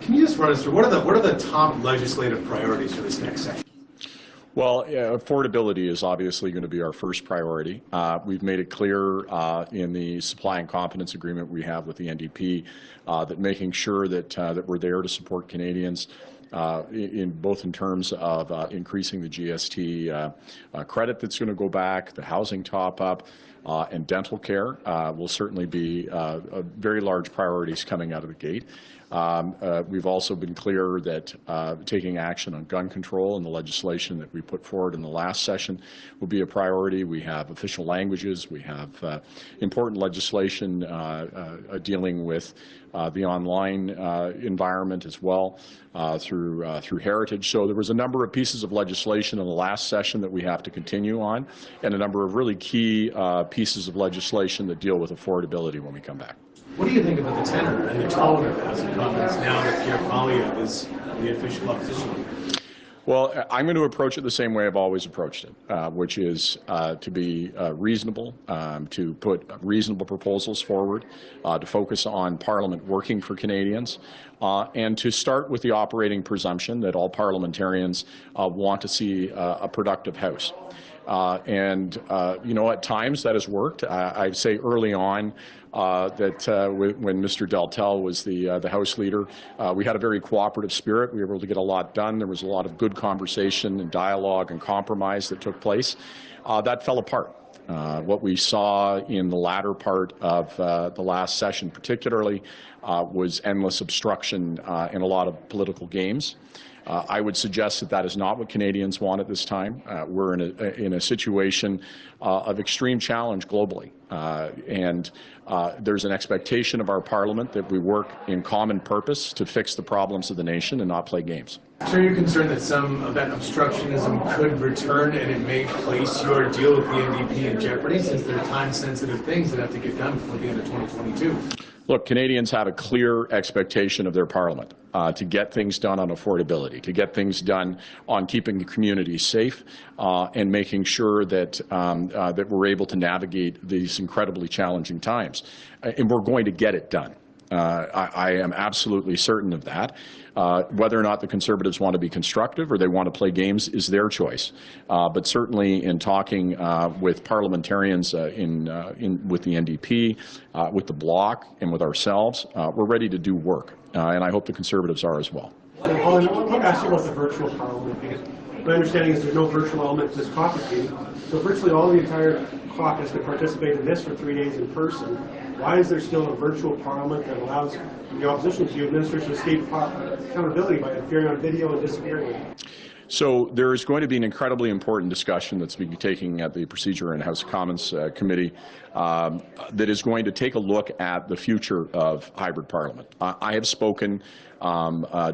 Can you just run us through what are the top legislative priorities for this next session? Well, affordability is obviously going to be our first priority. We've made it clear in the supply and confidence agreement we have with the NDP that making sure that we're there to support Canadians both in terms of increasing the GST credit that's going to go back, the housing top-up, and dental care will certainly be very large priorities coming out of the gate. We've also been clear that taking action on gun control and the legislation that we put forward in the last session will be a priority. We have official languages. We have important legislation dealing with the online environment as well through heritage. So there was a number of pieces of legislation in the last session that we have to continue on, and a number of really key pieces of legislation that deal with affordability when we come back. What do you think about the tenor and the tone of House of Commons now that Pierre Poilievre is the official opposition leader? Well, I'm going to approach it the same way I've always approached it, which is to be reasonable, to put reasonable proposals forward, to focus on Parliament working for Canadians, and to start with the operating presumption that all parliamentarians want to see a productive House. You know, at times that has worked. I'd say early on that when Mr. Deltel was the House Leader, we had a very cooperative spirit. We were able to get a lot done. There was a lot of good conversation and dialogue and compromise that took place. That fell apart. What we saw in the latter part of the last session particularly was endless obstruction and a lot of political games. I would suggest that that is not what Canadians want at this time. We're in a situation of extreme challenge globally, and there's an expectation of our Parliament that we work in common purpose to fix the problems of the nation and not play games. So you're concerned that some of that obstructionism could return and it may place your deal with the NDP in jeopardy, since there are time-sensitive things that have to get done before the end of 2022? Look, Canadians have a clear expectation of their Parliament to get things done on affordability, to get things done on keeping the communities safe and making sure that, that we're able to navigate these incredibly challenging times. And we're going to get it done. I am absolutely certain of that. Whether or not the Conservatives want to be constructive or they want to play games is their choice. But certainly in talking with parliamentarians with the NDP, with the Bloc, and with ourselves, we're ready to do work. And I hope the Conservatives are as well. Holland, I want to ask you about the virtual Parliament, because my understanding is there's no virtual element to this caucus meeting. So virtually all the entire caucus that participated in this for 3 days in person. Why is there still a virtual Parliament that allows the opposition to administration to escape accountability by appearing on video and disappearing? So there is going to be an incredibly important discussion that's being taken at the Procedure and House of Commons Committee that is going to take a look at the future of hybrid Parliament. I have spoken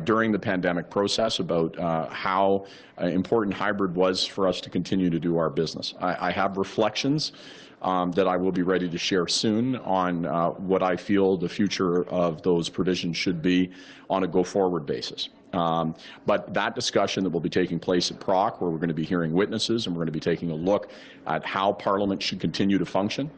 during the pandemic process about how important hybrid was for us to continue to do our business. I have reflections that I will be ready to share soon on what I feel the future of those provisions should be on a go-forward basis. But that discussion that will be taking place at PROC, where we're going to be hearing witnesses and we're going to be taking a look at how Parliament should continue to function,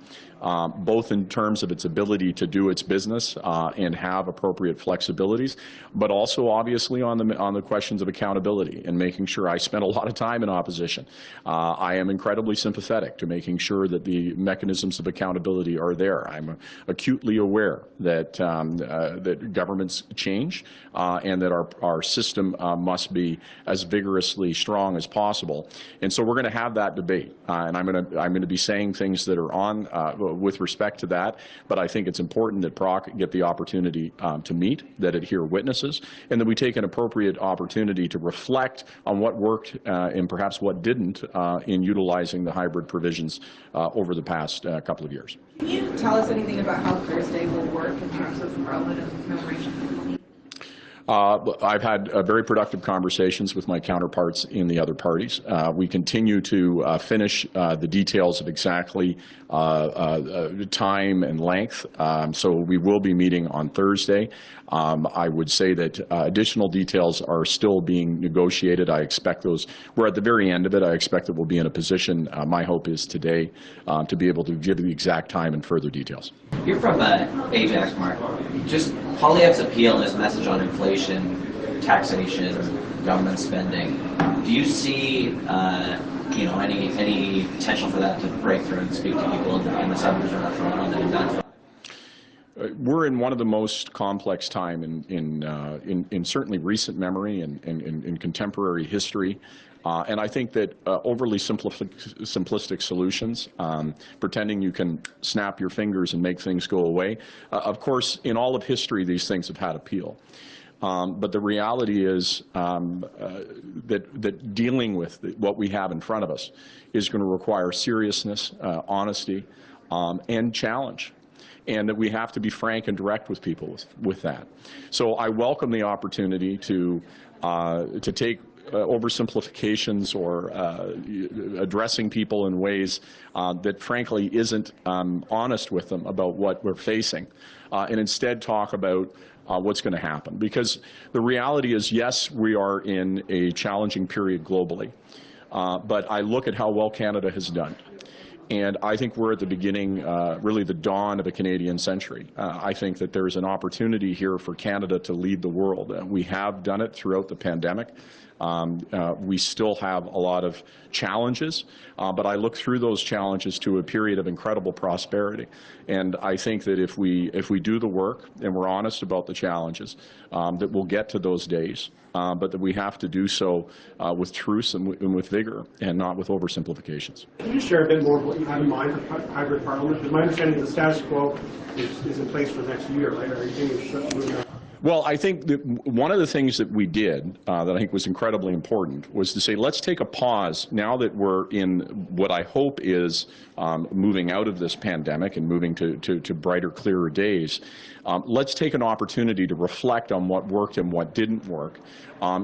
both in terms of its ability to do its business and have appropriate flexibilities, but also obviously on the questions of accountability and making sure. I spent a lot of time in opposition. I am incredibly sympathetic to making sure that the mechanisms of accountability are there. I'm acutely aware that that governments change and that our system must be as vigorously strong as possible. And so we're going to have that debate, and I'm going to be saying things that are on with respect to that. But I think it's important that PROC get the opportunity to meet, that it hear witnesses, and that we take an appropriate opportunity to reflect on what worked and perhaps what didn't in utilizing the hybrid provisions over the past couple of years. Can you tell us anything about how Thursday will work in terms of Parliament and commemoration? I've had very productive conversations with my counterparts in the other parties. We continue to finish the details of exactly time and length. So we will be meeting on Thursday. I would say that additional details are still being negotiated. I expect those. We're at the very end of it. I expect that we'll be in a position, my hope is today, to be able to give the exact time and further details. You're from Ajax, Mark. Just Poilievre's appeal and his message on inflation inflation, taxation, government spending. Do you see any potential for that to break through and speak to people in the suburbs around Toronto that identify? We're in one of the most complex time in certainly recent memory and in contemporary history. And I think that overly simplistic solutions, pretending you can snap your fingers and make things go away, of course, in all of history, these things have had appeal. But the reality is that dealing with what we have in front of us is going to require seriousness, honesty, and challenge. And that we have to be frank and direct with people with that. So I welcome the opportunity to take oversimplifications or addressing people in ways that frankly isn't honest with them about what we're facing, and instead talk about what's going to happen. Because the reality is, yes, we are in a challenging period globally, but I look at how well Canada has done. And I think we're at the beginning, really the dawn of a Canadian century. I think that there's an opportunity here for Canada to lead the world. We have done it throughout the pandemic. We still have a lot of challenges, but I look through those challenges to a period of incredible prosperity. And I think that if we do the work and we're honest about the challenges, that we'll get to those days, but that we have to do so with truth and with vigor and not with oversimplifications. Can you share a bit more of what you have in mind for hybrid parliament? Because my understanding is the status quo is in place for next year, right? Are you thinking Well, I think that one of the things that we did that I think was incredibly important was to say, let's take a pause now that we're in what I hope is moving out of this pandemic and moving to brighter, clearer days. Let's take an opportunity to reflect on what worked and what didn't work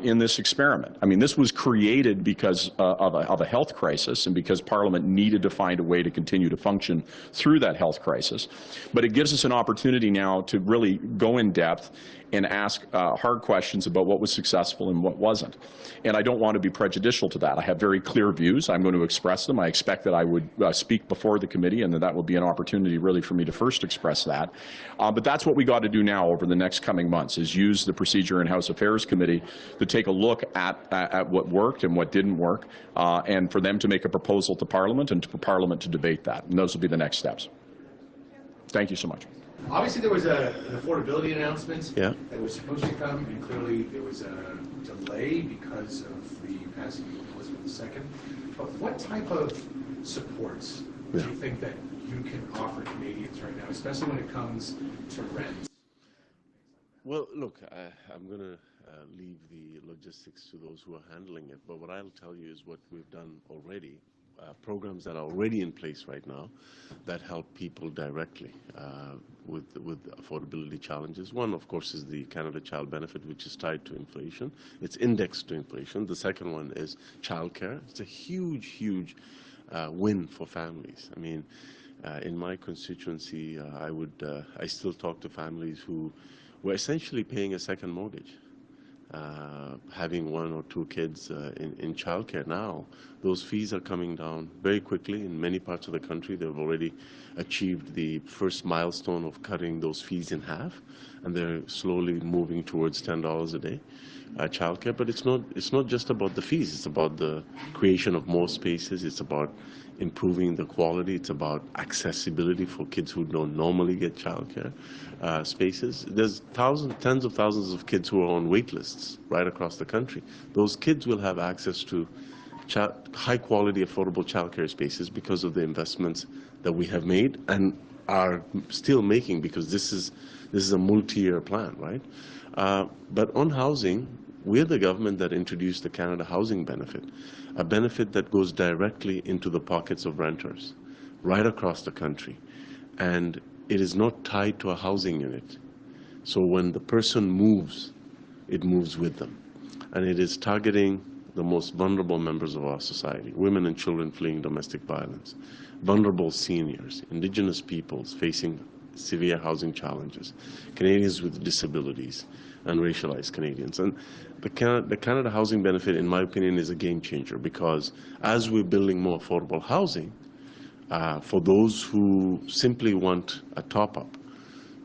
in this experiment. I mean, this was created because of a health crisis and because Parliament needed to find a way to continue to function through that health crisis. But it gives us an opportunity now to really go in depth and ask hard questions about what was successful and what wasn't. And I don't want to be prejudicial to that. I have very clear views. I'm going to express them. I expect that I would speak before the committee and that will be an opportunity really for me to first express that. But that's what we got to do now over the next coming months, is use the Procedure and House Affairs Committee to take a look at what worked and what didn't work, and for them to make a proposal to Parliament and for Parliament to debate that. And those will be the next steps. Thank you so much. Obviously, there was an affordability announcement that was supposed to come, and clearly there was a delay because of the passing of Elizabeth II. But what type of supports do you think that you can offer Canadians right now, especially when it comes to rent? Well, look, I'm going to leave the logistics to those who are handling it. But what I'll tell you is what we've done already. Programs that are already in place right now that help people directly with affordability challenges. One, of course, is the Canada Child Benefit, which is tied to inflation. It's indexed to inflation. The second one is childcare. It's a huge, huge win for families. I mean, in my constituency, I still talk to families who were essentially paying a second mortgage. Having one or two kids in childcare now, those fees are coming down very quickly. In many parts of the country, they've already achieved the first milestone of cutting those fees in half, and they're slowly moving towards $10 a day childcare. But it's not just about the fees. It's about the creation of more spaces. It's about improving the quality. It's about accessibility for kids who don't normally get childcare spaces. There's tens of thousands of kids who are on wait lists right across the country. Those kids will have access to high-quality, affordable childcare spaces because of the investments that we have made and are still making, because this is a multi-year plan, right? But on housing, we're the government that introduced the Canada Housing Benefit, a benefit that goes directly into the pockets of renters right across the country. And it is not tied to a housing unit. So when the person moves, it moves with them. And it is targeting the most vulnerable members of our society, women and children fleeing domestic violence, vulnerable seniors, Indigenous peoples facing severe housing challenges, Canadians with disabilities, and racialized Canadians. And the Canada Housing Benefit, in my opinion, is a game changer, because as we're building more affordable housing, for those who simply want a top-up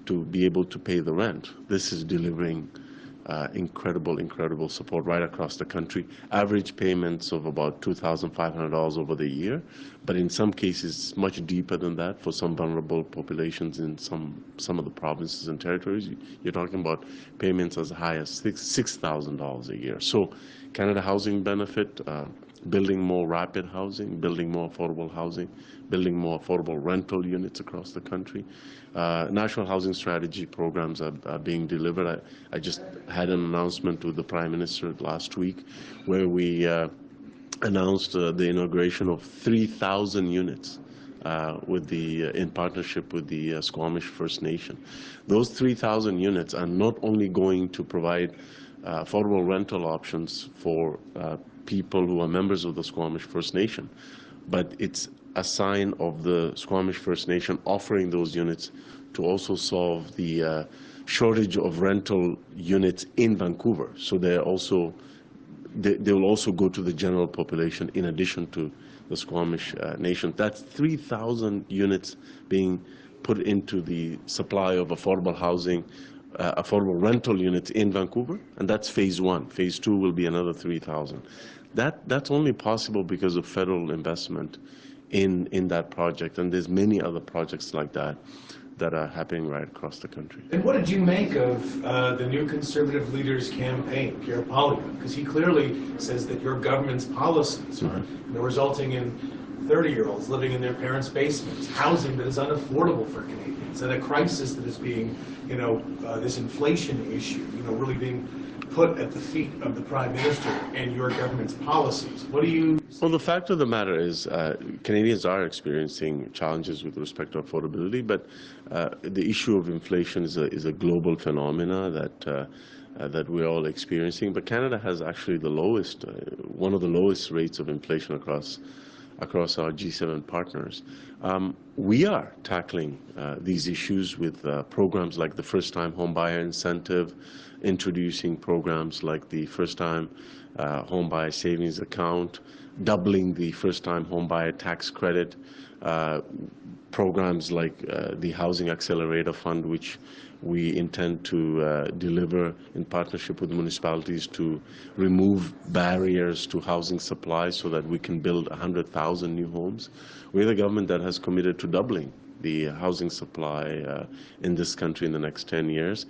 to be able to pay the rent, this is delivering incredible support right across the country. Average payments of about $2,500 over the year, but in some cases much deeper than that for some vulnerable populations in some of the provinces and territories. You're talking about payments as high as $6,000 a year. So Canada Housing Benefit, building more rapid housing, building more affordable housing, building more affordable rental units across the country. National Housing Strategy programs are being delivered. I just had an announcement with the Prime Minister last week where we announced the inauguration of 3,000 units in partnership with the Squamish First Nation. Those 3,000 units are not only going to provide affordable rental options for people who are members of the Squamish First Nation, but it's a sign of the Squamish First Nation offering those units to also solve the shortage of rental units in Vancouver. So they will also go to the general population in addition to the Squamish Nation. That's 3,000 units being put into the supply of affordable housing, affordable rental units in Vancouver, and that's phase one. Phase two will be another 3,000. That's only possible because of federal investment in that project, and there's many other projects like that that are happening right across the country. And what did you make of the new Conservative leader's campaign, Pierre Poilievre? Because he clearly says that your government's policies are resulting in 30-year-olds living in their parents' basements, housing that is unaffordable for Canadians, and a crisis that is being, this inflation issue, really being put at the feet of the Prime Minister and your government's policies. What do you... Well, the fact of the matter is Canadians are experiencing challenges with respect to affordability, but the issue of inflation is a global phenomena that we're all experiencing. But Canada has actually the lowest, one of the lowest rates of inflation across our G7 partners. We are tackling these issues with programs like the First-Time Homebuyer Incentive, introducing programs like the First-Time Homebuyer Savings Account, doubling the First-Time Homebuyer Tax Credit, programs like the Housing Accelerator Fund, which we intend to deliver in partnership with municipalities to remove barriers to housing supply so that we can build 100,000 new homes. We're the government that has committed to doubling the housing supply in this country in the next 10 years.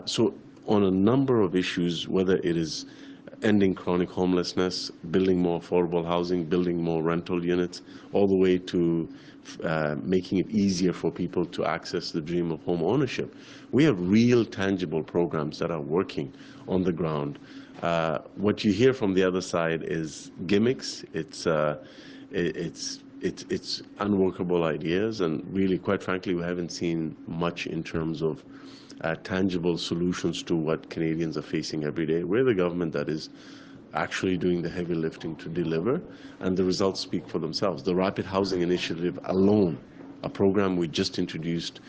So on a number of issues, whether it is ending chronic homelessness, building more affordable housing, building more rental units, all the way to making it easier for people to access the dream of home ownership. We have real tangible programs that are working on the ground. What you hear from the other side is gimmicks. It's unworkable ideas, and really, quite frankly, we haven't seen much in terms of tangible solutions to what Canadians are facing every day. We're the government that is actually doing the heavy lifting to deliver, and the results speak for themselves. The Rapid Housing Initiative alone, a program we just introduced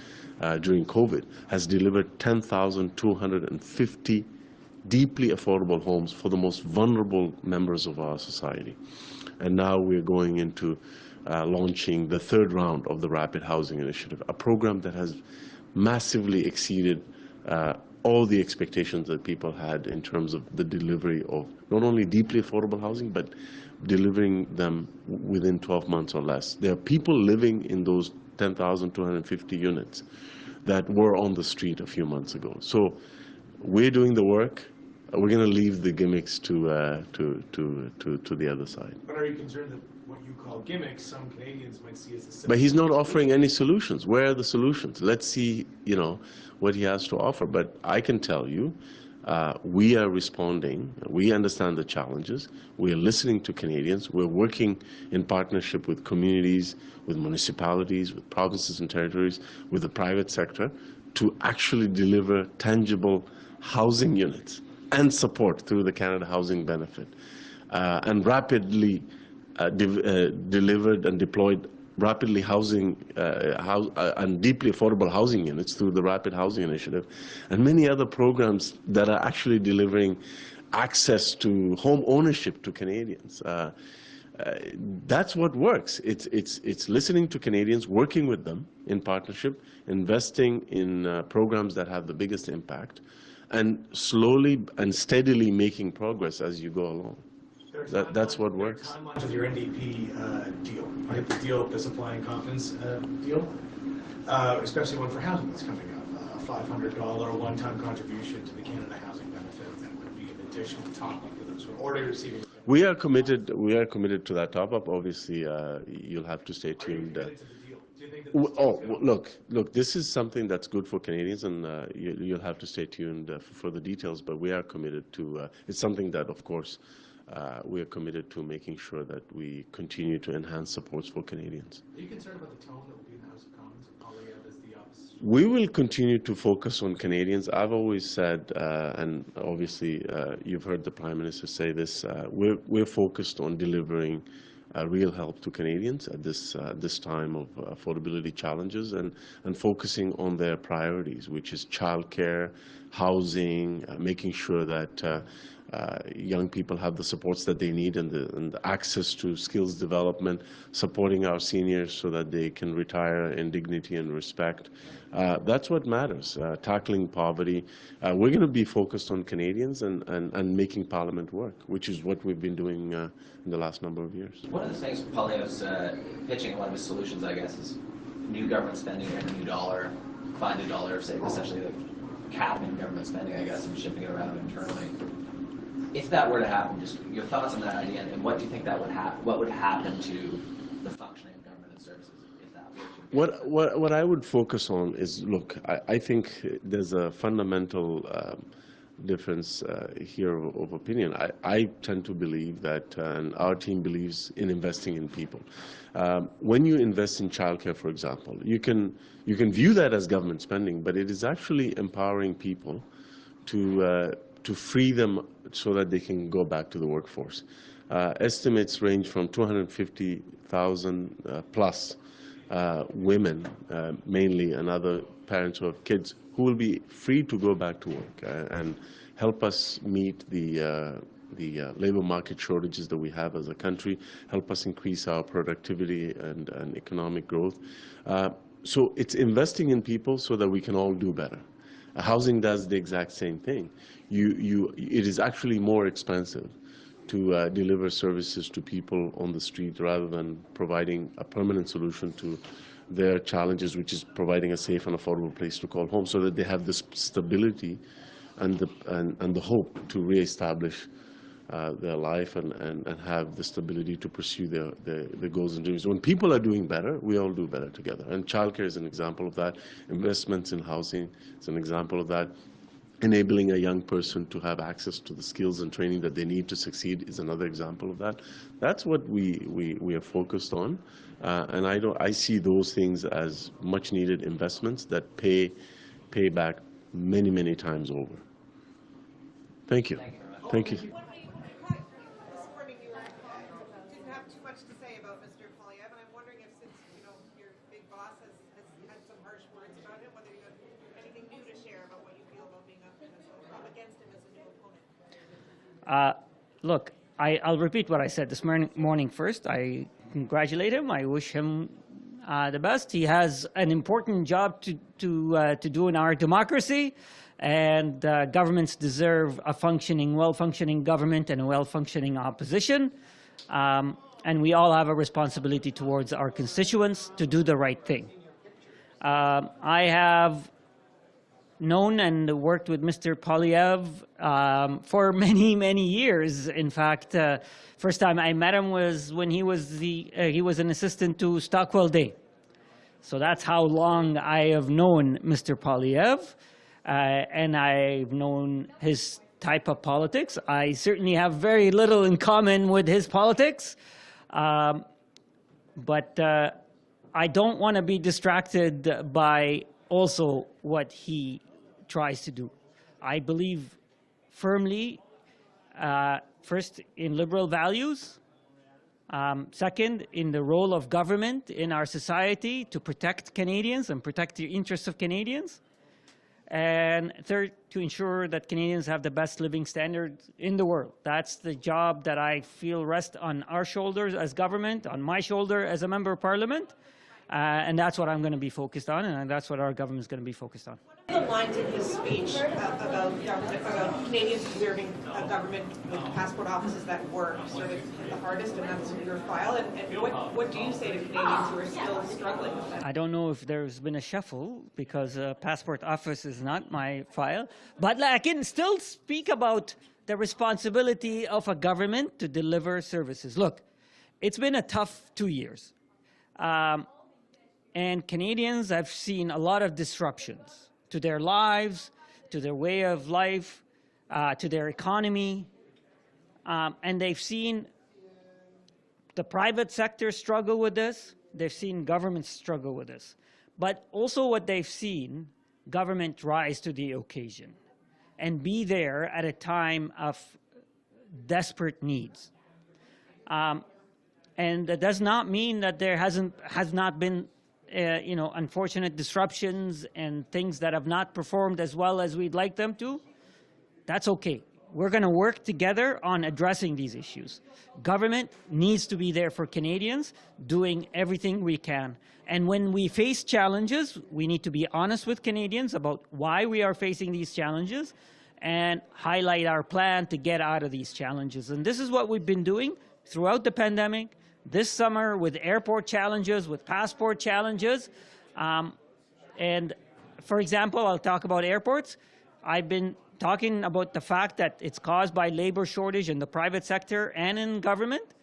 during COVID, has delivered 10,250 deeply affordable homes for the most vulnerable members of our society. And now we're going into launching the third round of the Rapid Housing Initiative, a program that has massively exceeded all the expectations that people had in terms of the delivery of not only deeply affordable housing, but delivering them within 12 months or less. There are people living in those 10,250 units that were on the street a few months ago. So we're doing the work. We're going to leave the gimmicks to the other side. But are you concerned that what you call gimmicks, some Canadians might see as a simple... But he's not offering any solutions. Where are the solutions? Let's see, what he has to offer. But I can tell you, we are responding. We understand the challenges. We are listening to Canadians. We're working in partnership with communities, with municipalities, with provinces and territories, with the private sector to actually deliver tangible housing units and support through the Canada Housing Benefit, and rapidly delivered and deployed rapidly housing and deeply affordable housing units through the Rapid Housing Initiative, and many other programs that are actually delivering access to home ownership to Canadians. That's what works. It's listening to Canadians, working with them in partnership, investing in programs that have the biggest impact, and slowly and steadily making progress as you go along. That's what works. Timeline of your NDP deal, right? The deal, the supply and confidence deal, especially one for housing that's coming up, a $500 one-time contribution to the Canada Housing Benefit that would be an additional top-up for those who are already receiving. We are committed to that top-up. Obviously, you'll have to stay tuned. Look, this is something that's good for Canadians, and you'll have to stay tuned for further details, but we are committed to, it's something that, of course, we are committed to making sure that we continue to enhance supports for Canadians. Are you concerned about the tone that will be in the House of Commons and Poilievre as the opposition? We will continue to focus on Canadians. I've always said, and obviously you've heard the Prime Minister say this, we're focused on delivering real help to Canadians at this time of affordability challenges, and focusing on their priorities, which is childcare, housing, making sure that young people have the supports that they need and the access to skills development, supporting our seniors so that they can retire in dignity and respect. That's what matters, tackling poverty. We're going to be focused on Canadians and making Parliament work, which is what we've been doing in the last number of years. One of the things Poilievre's pitching, one of his solutions, I guess, is new government spending every new dollar, find a dollar, say, essentially the cap in government spending, I guess, and shipping it around internally. If that were to happen, just your thoughts on that idea, and what do you think that would what would happen to the functioning of government and services if that were to What I would focus on is, look, I think there's a fundamental difference here of opinion. I tend to believe that, and our team believes in investing in people. When you invest in childcare, for example, you can view that as government spending, but it is actually empowering people to free them so that they can go back to the workforce. Estimates range from 250,000 plus women, mainly, and other parents who have kids, who will be free to go back to work and help us meet the labor market shortages that we have as a country, help us increase our productivity and economic growth. So it's investing in people so that we can all do better. Housing does the exact same thing. It is actually more expensive to deliver services to people on the street rather than providing a permanent solution to their challenges, which is providing a safe and affordable place to call home, so that they have this stability and the hope to reestablish their life and have the stability to pursue their goals and dreams. When people are doing better, we all do better together. And childcare is an example of that. Investments in housing is an example of that. Enabling a young person to have access to the skills and training that they need to succeed is another example of that. That's what we are focused on. And I see those things as much needed investments that pay back many, many times over. Thank you. Thank you. This morning you didn't have too much to say about Mr. Poilievre, and I'm wondering if, since your big boss has had some harsh words about him, whether you have anything new to share about what you feel about being up against him as a new opponent. Look, I'll repeat what I said this morning first. I congratulate him. I wish him the best. He has an important job to do in our democracy. And governments deserve a well-functioning government and a well-functioning opposition. And we all have a responsibility towards our constituents to do the right thing. I have known and worked with Mr. Poilievre for many, many years. In fact, first time I met him was when he was an assistant to Stockwell Day. So that's how long I have known Mr. Poilievre. And I've known his type of politics. I certainly have very little in common with his politics, but I don't want to be distracted by also what he tries to do. I believe firmly, first, in liberal values, second, in the role of government in our society to protect Canadians and protect the interests of Canadians. And third, to ensure that Canadians have the best living standards in the world. That's the job that I feel rests on our shoulders as government, on my shoulder as a member of Parliament. And that's what I'm going to be focused on, and that's what our government is going to be focused on. The lines in his speech about government, about Canadians deserving a government with passport offices that work sort of hit the hardest, and that's your file. And what do you say to Canadians who are still struggling with that? I don't know if there's been a shuffle because passport office is not my file, but I can still speak about the responsibility of a government to deliver services. Look, it's been a tough 2 years. And Canadians have seen a lot of disruptions to their lives, to their way of life, to their economy. And they've seen the private sector struggle with this. They've seen governments struggle with this. But also what they've seen, government rise to the occasion and be there at a time of desperate needs. And that does not mean that there has not been unfortunate disruptions and things that have not performed as well as we'd like them to. That's okay. We're going to work together on addressing these issues. Government needs to be there for Canadians, doing everything we can. And when we face challenges, we need to be honest with Canadians about why we are facing these challenges and highlight our plan to get out of these challenges. And this is what we've been doing throughout the pandemic, this summer with airport challenges, with passport challenges. And for example, I'll talk about airports. I've been talking about the fact that it's caused by labor shortage in the private sector and in government.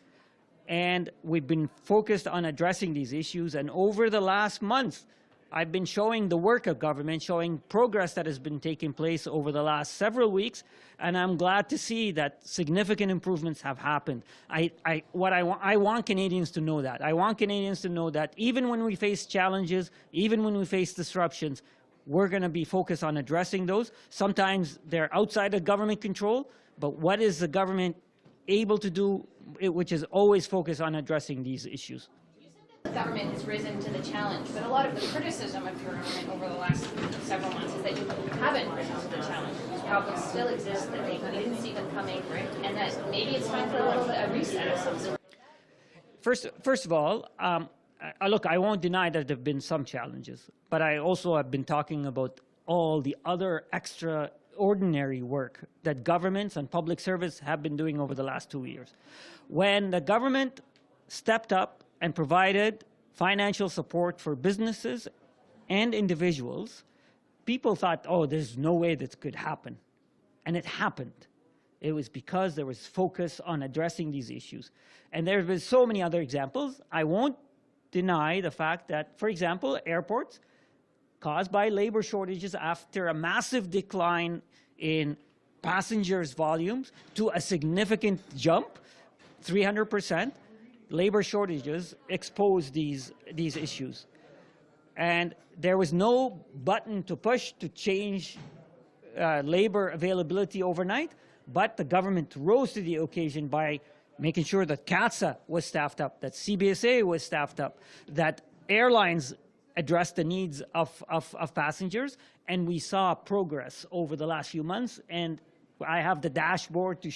And we've been focused on addressing these issues. And over the last month, I've been showing the work of government, showing progress that has been taking place over the last several weeks. And I'm glad to see that significant improvements have happened. I want Canadians to know that. I want Canadians to know that even when we face challenges, even when we face disruptions, we're going to be focused on addressing those. Sometimes they're outside of government control, but what is the government able to do, which is always focused on addressing these issues? The government has risen to the challenge, but a lot of the criticism of your government over the last several months is that you haven't risen to the challenge. Problems still exist, that we didn't see them coming, and that maybe it's time for a little bit of a reset of some sort. First of all, look, I won't deny that there have been some challenges, but I also have been talking about all the other extraordinary work that governments and public service have been doing over the last 2 years. When the government stepped up and provided financial support for businesses and individuals, people thought, oh, there's no way this could happen. And it happened. It was because there was focus on addressing these issues. And there have been so many other examples. I won't deny the fact that, for example, airports caused by labor shortages after a massive decline in passengers' volumes to a significant jump, 300%, labor shortages exposed these issues. And there was no button to push to change labor availability overnight, but the government rose to the occasion by making sure that CATSA was staffed up, that CBSA was staffed up, that airlines addressed the needs of passengers, and we saw progress over the last few months. And I have the dashboard to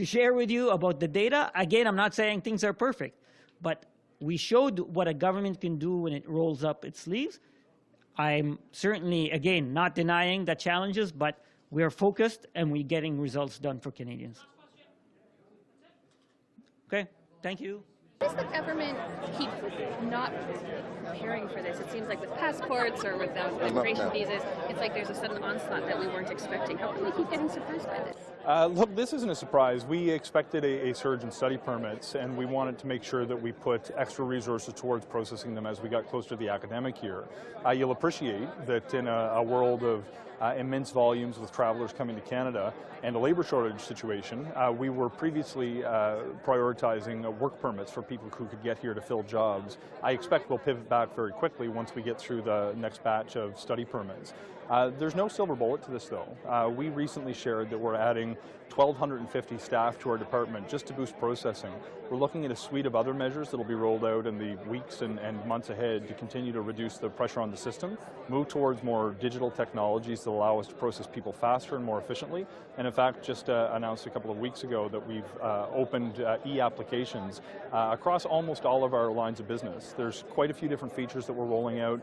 share with you about the data. Again, I'm not saying things are perfect, but we showed what a government can do when it rolls up its sleeves. I'm certainly, again, not denying the challenges, but we're focused and we're getting results done for Canadians. Okay, thank you. Why does the government keep not preparing for this? It seems like with passports or with immigration visas, it's like there's a sudden onslaught that we weren't expecting. How come we keep getting surprised by this? Look, this isn't a surprise. We expected a surge in study permits, and we wanted to make sure that we put extra resources towards processing them as we got closer to the academic year. You'll appreciate that in a world of immense volumes with travelers coming to Canada and a labor shortage situation, we were previously prioritizing work permits for people who could get here to fill jobs. I expect we'll pivot back very quickly once we get through the next batch of study permits. There's no silver bullet to this, though. We recently shared that we're adding 1,250 staff to our department just to boost processing. We're looking at a suite of other measures that will be rolled out in the weeks and months ahead to continue to reduce the pressure on the system, move towards more digital technologies that allow us to process people faster and more efficiently, and in fact just announced a couple of weeks ago that we've opened e-applications across almost all of our lines of business. There's quite a few different features that we're rolling out,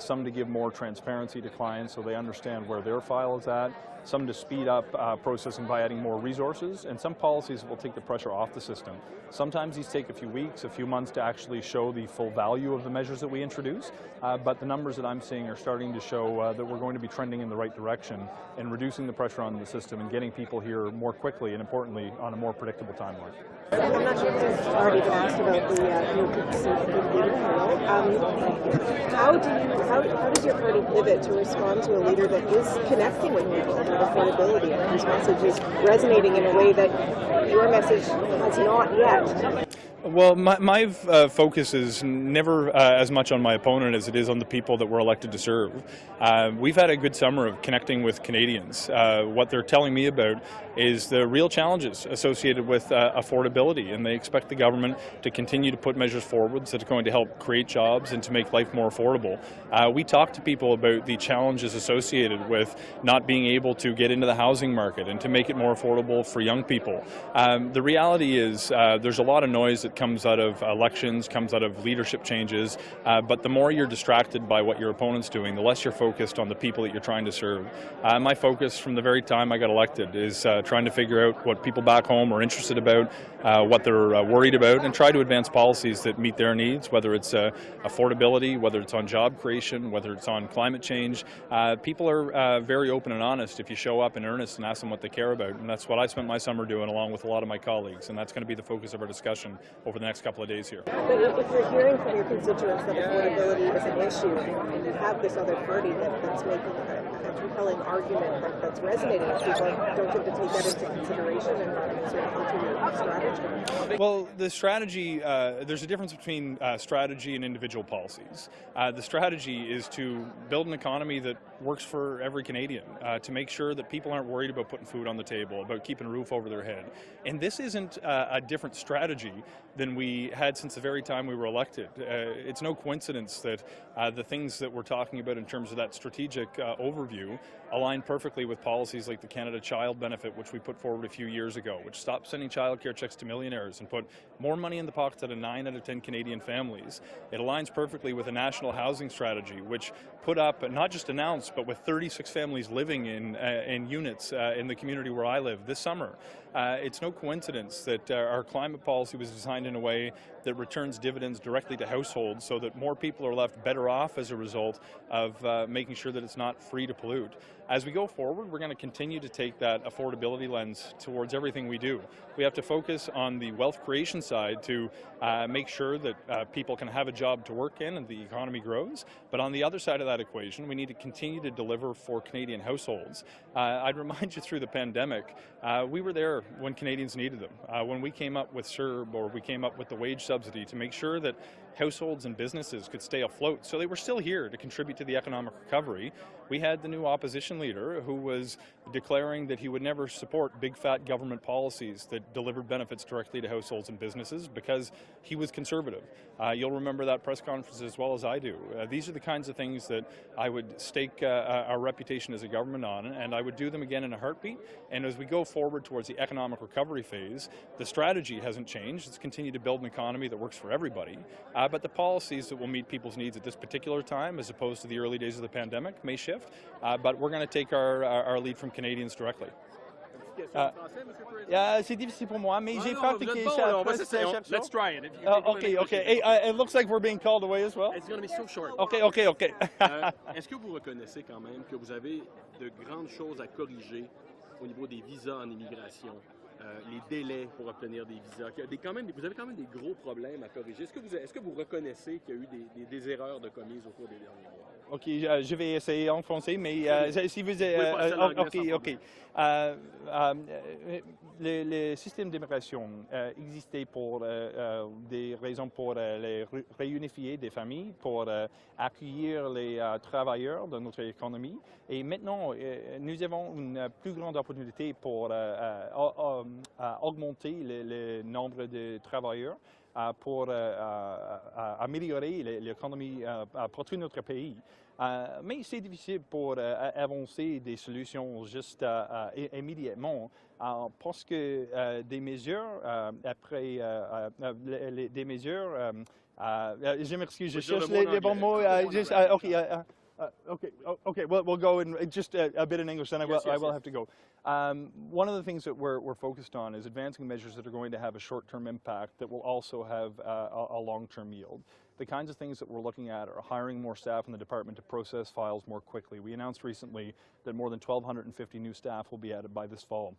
some to give more transparency to clients so they understand where their file is at, some to speed up processing by adding more resources, and some policies that will take the pressure off the system. Sometimes these take a few weeks, a few months to actually show the full value of the measures that we introduce, but the numbers that I'm seeing are starting to show that we're going to be trending in the right direction in reducing the pressure on the system and getting people here more quickly and importantly on a more predictable timeline. I'm not sure if this has already been asked about the how does your party pivot to respond to a leader that is connecting with people about affordability and whose message is resonating in a way that your message has not yet? Well, my focus is never as much on my opponent as it is on the people that we're elected to serve. We've had a good summer of connecting with Canadians. What they're telling me about is the real challenges associated with affordability, and they expect the government to continue to put measures forward that are going to help create jobs and to make life more affordable. We talk to people about the challenges associated with not being able to get into the housing market and to make it more affordable for young people. The reality is there's a lot of noise that comes out of elections, comes out of leadership changes, but the more you're distracted by what your opponent's doing, the less you're focused on the people that you're trying to serve. My focus from the very time I got elected is trying to figure out what people back home are interested about, what they're worried about, and try to advance policies that meet their needs, whether it's affordability, whether it's on job creation, whether it's on climate change. People are very open and honest if you show up in earnest and ask them what they care about, and that's what I spent my summer doing along with a lot of my colleagues, and that's going to be the focus of our discussion over the next couple of days here. But if you're hearing from your constituents that affordability is an issue, and you have this other party that's making a compelling argument that's resonating with people, don't you have to take that into consideration and sort of alter your strategy? Well, the strategy, there's a difference between strategy and individual policies. The strategy is to build an economy that works for every Canadian, to make sure that people aren't worried about putting food on the table, about keeping a roof over their head. And this isn't a different strategy than we had since the very time we were elected. It's no coincidence that the things that we're talking about in terms of that strategic overview align perfectly with policies like the Canada Child Benefit, which we put forward a few years ago, which stopped sending childcare checks to millionaires and put more money in the pockets of 9 out of 10 Canadian families. It aligns perfectly with a national housing strategy, which put up, not just announced, but with 36 families living in units in the community where I live this summer. It's no coincidence that our climate policy was designed in a way that returns dividends directly to households so that more people are left better off as a result of making sure that it's not free to pollute. As we go forward, we're going to continue to take that affordability lens towards everything we do. We have to focus on the wealth creation side to make sure that people can have a job to work in and the economy grows. But on the other side of that equation, we need to continue to deliver for Canadian households. I'd remind you through the pandemic, we were there when Canadians needed them. When we came up with CERB or we came up with the wage subsidy to make sure that households and businesses could stay afloat, so they were still here to contribute to the economic recovery. We had the new opposition leader who was declaring that he would never support big fat government policies that delivered benefits directly to households and businesses because he was conservative. You'll remember that press conference as well as I do. These are the kinds of things that I would stake our reputation as a government on, and I would do them again in a heartbeat. And as we go forward towards the economic recovery phase, the strategy hasn't changed. It's continue to build an economy that works for everybody. But the policies that will meet people's needs at this particular time, as opposed to the early days of the pandemic, may shift. But we're going to take our lead from Canadians directly. C'est difficile pour moi, mais j'ai pratiqué ça. Let's try it. Okay. Hey, it looks like we're being called away as well. It's going to be so short. Okay. Est-ce que vous reconnaissez quand même que vous avez de grandes choses à corriger au niveau des visas en immigration, les délais pour obtenir des visas, vous avez quand même des gros problèmes à corriger. Est-ce que vous reconnaissez qu'il y a eu des erreurs de commises au cours des derniers mois? OK, je vais essayer en français, mais si vous... OK. Le système d'immigration existait pour des raisons pour les réunifier des familles, pour accueillir les travailleurs de notre économie. Et maintenant, nous avons une plus grande opportunité pour augmenter le nombre de travailleurs, pour améliorer l'économie pour tout notre pays. Mais c'est difficile pour avancer des solutions juste immédiatement parce que des mesures des mesures, je m'excuse, je cherche les bons mots. Okay. We'll go in just a bit in English, then I will have to go. One of the things that we're focused on is advancing measures that are going to have a short-term impact that will also have a long-term yield. The kinds of things that we're looking at are hiring more staff in the department to process files more quickly. We announced recently that more than 1,250 new staff will be added by this fall.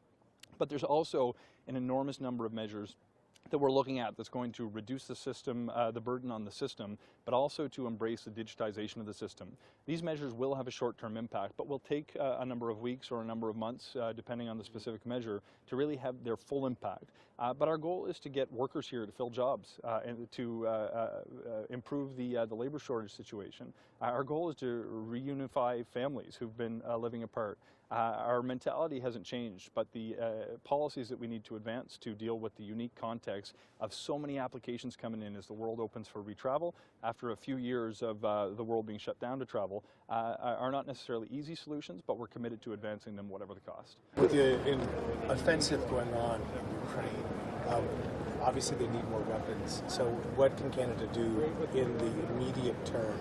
But there's also an enormous number of measures that we're looking at that's going to reduce the system, the burden on the system, but also to embrace the digitization of the system. These measures will have a short-term impact, but will take a number of weeks or a number of months, depending on the specific measure, to really have their full impact. But our goal is to get workers here to fill jobs and to improve the labor shortage situation. Our goal is to reunify families who've been living apart. Our mentality hasn't changed, but the policies that we need to advance to deal with the unique context of so many applications coming in as the world opens for retravel after a few years of the world being shut down to travel are not necessarily easy solutions, but we're committed to advancing them whatever the cost. With the offensive going on in Ukraine, obviously they need more weapons. So what can Canada do in the immediate term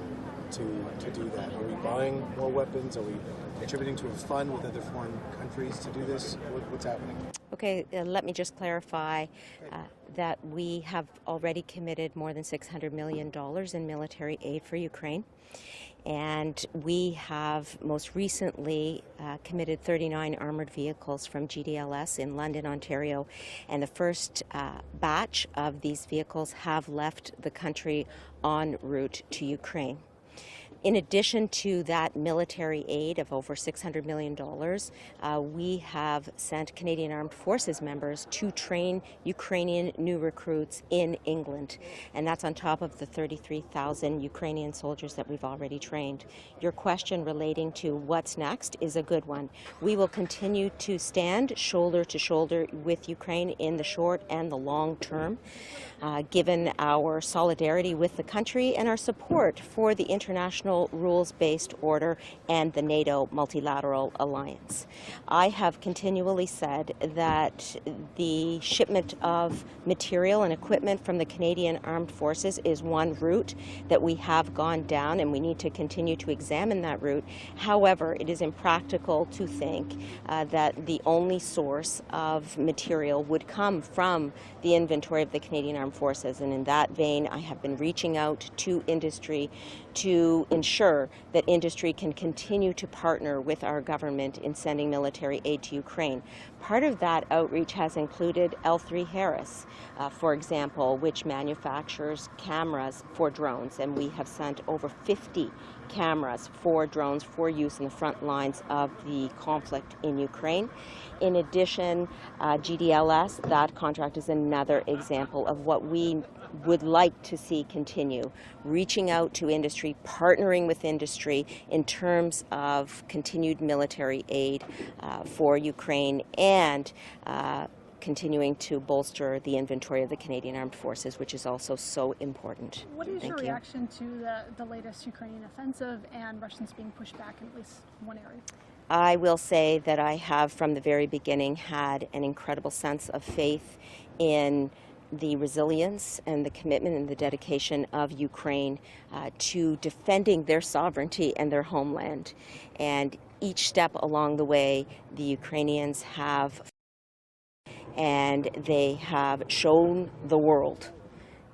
to do that? Are we buying more weapons? Are we contributing to a fund with other foreign countries to do this? What's happening? Okay, let me just clarify that we have already committed more than $600 million in military aid for Ukraine. And we have most recently committed 39 armored vehicles from GDLS in London, Ontario. And the first batch of these vehicles have left the country en route to Ukraine. In addition to that military aid of over $600 million, we have sent Canadian Armed Forces members to train Ukrainian new recruits in England. And that's on top of the 33,000 Ukrainian soldiers that we've already trained. Your question relating to what's next is a good one. We will continue to stand shoulder to shoulder with Ukraine in the short and the long term, given our solidarity with the country and our support for the international rules-based order and the NATO multilateral alliance. I have continually said that the shipment of material and equipment from the Canadian Armed Forces is one route that we have gone down, and we need to continue to examine that route. However, it is impractical to think that the only source of material would come from the inventory of the Canadian Armed Forces, and in that vein, I have been reaching out to industry to ensure that industry can continue to partner with our government in sending military aid to Ukraine. Part of that outreach has included L3 Harris, for example, which manufactures cameras for drones, and we have sent over 50 cameras for drones for use in the front lines of the conflict in Ukraine. In addition, GDLS, that contract is another example of what we would like to see continue, reaching out to industry, partnering with industry in terms of continued military aid for Ukraine and continuing to bolster the inventory of the Canadian Armed Forces, which is also so important. What is your reaction to the latest Ukrainian offensive and Russians being pushed back in at least one area? I will say that I have from the very beginning had an incredible sense of faith in the resilience and the commitment and the dedication of Ukraine to defending their sovereignty and their homeland. And each step along the way, the Ukrainians have, and they have shown the world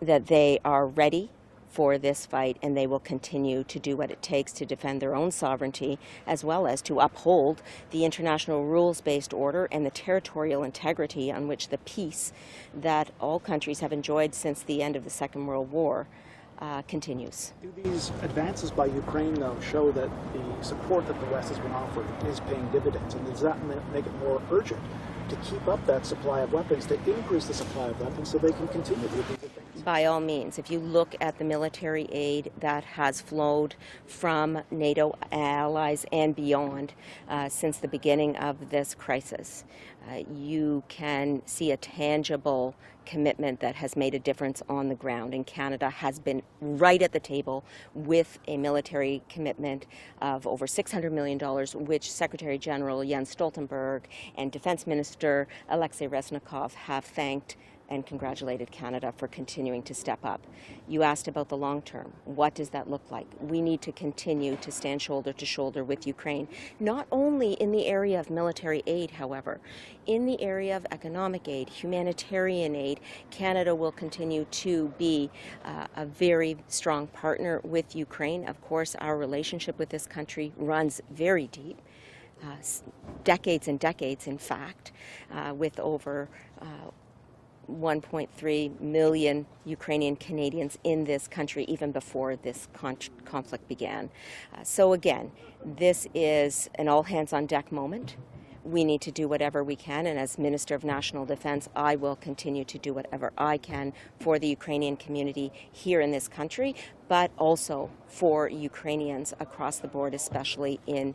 that they are ready for this fight, and they will continue to do what it takes to defend their own sovereignty, as well as to uphold the international rules-based order and the territorial integrity on which the peace that all countries have enjoyed since the end of the Second World War continues. Do these advances by Ukraine, though, show that the support that the West has been offering is paying dividends? And does that make it more urgent to keep up that supply of weapons, to increase the supply of weapons so they can continue to do good things? By all means, if you look at the military aid that has flowed from NATO allies and beyond since the beginning of this crisis, you can see a tangible commitment that has made a difference on the ground. And Canada has been right at the table with a military commitment of over $600 million, which Secretary General Jens Stoltenberg and Defense Minister Alexei Reznikov have thanked and congratulated Canada for continuing to step up. You asked about the long term. What does that look like? We need to continue to stand shoulder to shoulder with Ukraine, not only in the area of military aid, however. In the area of economic aid, humanitarian aid, Canada will continue to be a very strong partner with Ukraine. Of course, our relationship with this country runs very deep. Decades and decades, in fact, with over 1.3 million Ukrainian Canadians in this country even before this conflict began. So again, this is an all-hands-on-deck moment. We need to do whatever we can, and as Minister of National Defense, I will continue to do whatever I can for the Ukrainian community here in this country, but also for Ukrainians across the board, especially in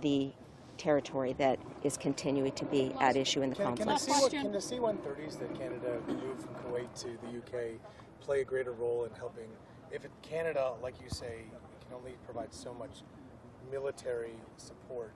the territory that is continuing to be at issue in the conflict. Can the C-130s that Canada moved from Kuwait to the UK play a greater role in helping? If Canada, like you say, can only provide so much military support,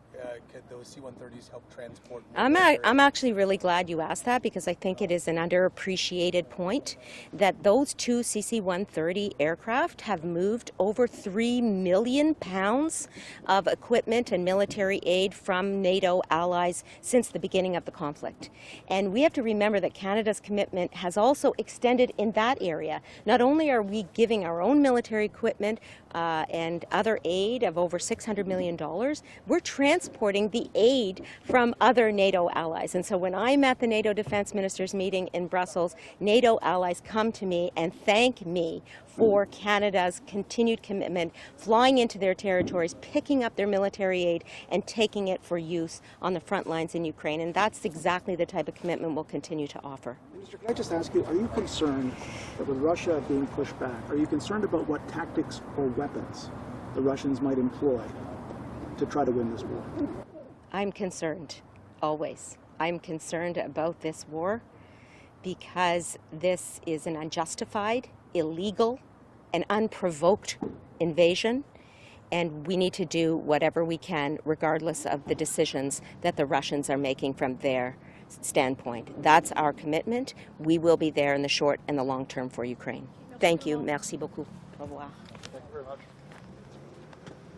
could those C-130s help transport? I'm actually really glad you asked that, because I think it is an underappreciated point that those two CC-130 aircraft have moved over 3 million pounds of equipment and military aid from NATO allies since the beginning of the conflict. And we have to remember that Canada's commitment has also extended in that area. Not only are we giving our own military equipment and other aid of over $600 million, we're transporting the aid from other NATO allies. And so when I'm at the NATO defense ministers meeting in Brussels, NATO allies come to me and thank me for Canada's continued commitment, flying into their territories, picking up their military aid and taking it for use on the front lines in Ukraine. And that's exactly the type of commitment we'll continue to offer. Minister, can I just ask you, are you concerned that with Russia being pushed back, are you concerned about what tactics or weapons the Russians might employ to try to win this war? I'm concerned, always. I'm concerned about this war because this is an unjustified, illegal, and unprovoked invasion, and we need to do whatever we can regardless of the decisions that the Russians are making from their standpoint. That's our commitment. We will be there in the short and the long term for Ukraine. Thank you. Merci beaucoup. Au revoir. Thank you very much.